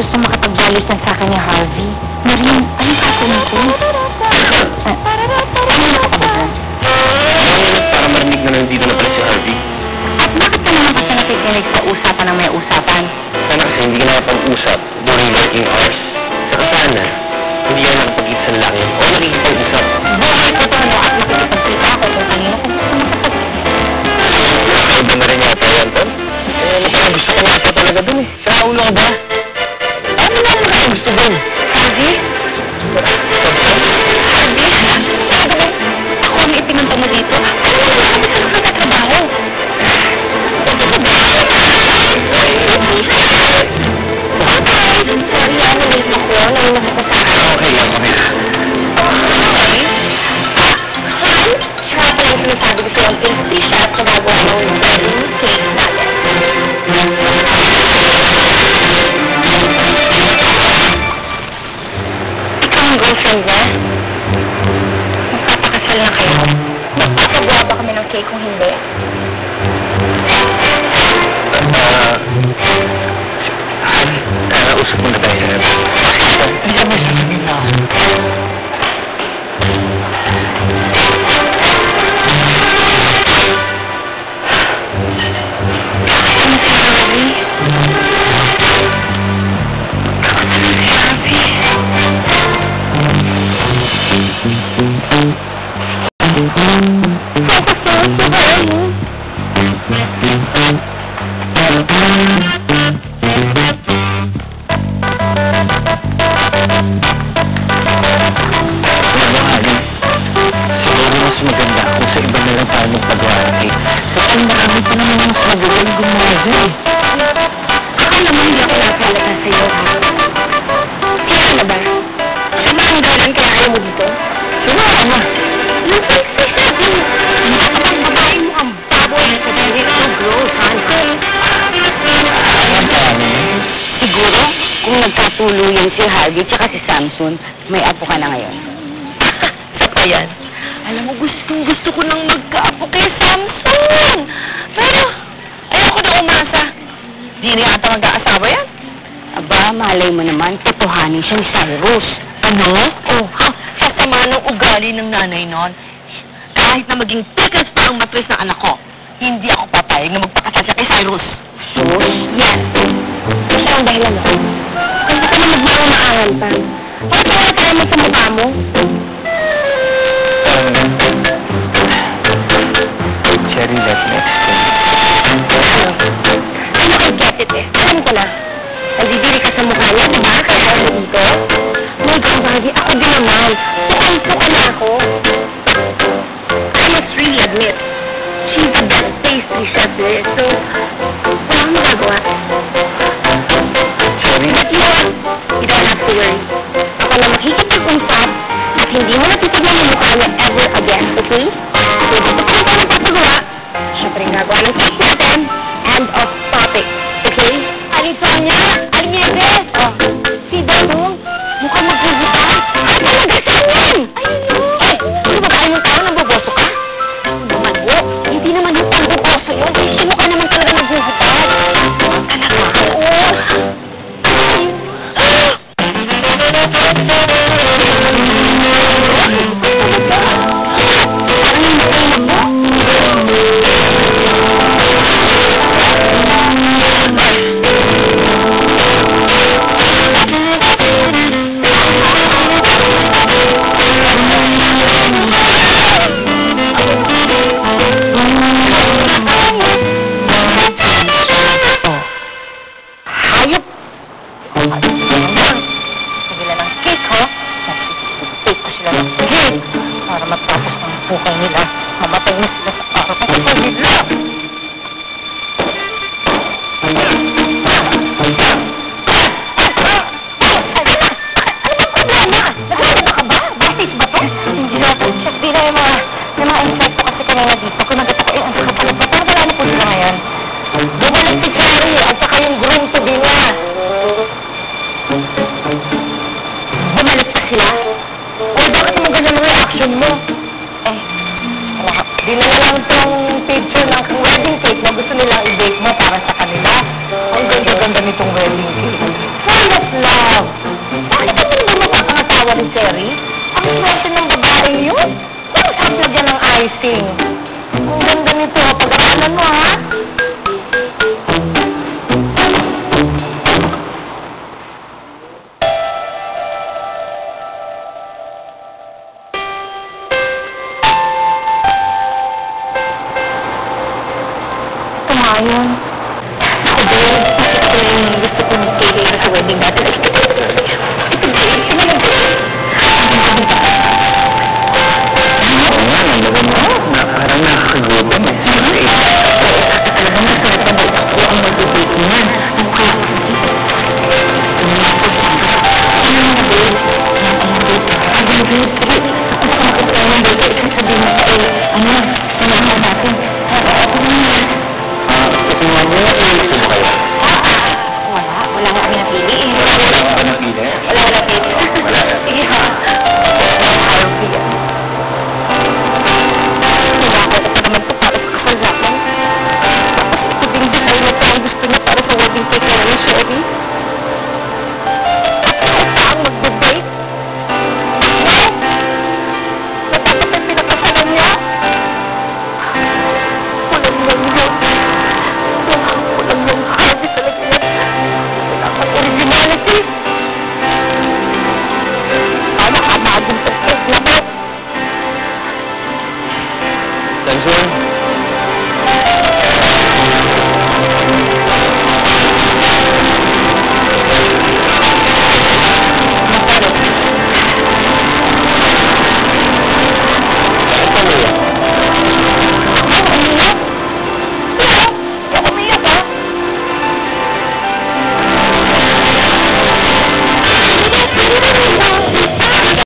gusto makapag-jolly sa akin ni Harvey. Marin, anong gagawin ko? Ano nakapagod? Para marinig na nandito na pala si Harvey. At bakit ka naman kasi nakikinig sa usapan ng may usapan? Sana kasi hindi ka nakapag-usap during working hours. Saka sana, hindi ka nakapag-isang lang yun o nakikipag-usap. Buhay ko to, no? At makikipagkita ako kung kanino ko gusto makapag-usap. Nakaiba na rin yata yan, Tom. Gusto ko nasa talaga dun eh. Sa ulo ka ba? Ano na ang gusto dun? Harvey? Harvey? Ako ang ipinunta mo dito. Ano mo ba sabi sa mga trabaho? Sorry, late ako. Nainas ko sa akin. Okay lang, okay lang. Okay? Siya pa yung sinasabi ko sa yung pastry shop na gagawa ng wedding cake natin. Ikaw ang girlfriend niya? Magpapakasal na kayo? Magpapagawa ba kami ng cake kung hindi? Usap mo na tayo. Hindi kami sasabihin na. Tuluyan si Harvey tsaka si Samson, may apo ka na ngayon. Sa pa yan. Alam mo, gusto ko nang magka-apo kay Samson. Pero, ayoko na umasa. Di na yata mag-aasawa yan. Aba, malay mo naman, totohanin siya ni Cyrus. Ano? Oh, ha? Sa sama ng ugali ng nanay nun. Kahit na maging pickles pa ang matris ng anak ko, hindi ako papayag na magpakasal siya kay Cyrus. Sus, yan. Siya ang dahilan mo. Kung ka na magmaangaan pa. Bakit wala tayo mo sa mukha mo? Cherry, that next thing. Ano I get it eh. Alam ko na. Nandidiri ka sa mukha niya, diba? Kaya ako dito. May gambagi, ako din naman. Sukan na ako. I must really admit, she's the best pastry chef there. So, wala akong magagawa. But you know what? You don't have to worry. Ako na makikipag-usap at hindi mo natitignan yung mukha niya ever again, okay? So, dito pa rin tayo magpapagawa. Siyempre, gagawa ng cake natin. End of topic. Okay? Aling Sonia! Aling Nieves! Oh, si Danong, mukhang maghuhutan. Talaga saan yan? Eh, ano ba tayo ng tao? Nagboboso ka? Ano naman po? Hindi naman yung pagboboso yun. Sino ka naman talaga naghuhutan? Talaga? Oo. wedding natin. Oo nga, nalaga mo. Parang nakakagutom eh. Talaga masarap na ako ang mag-date niyan.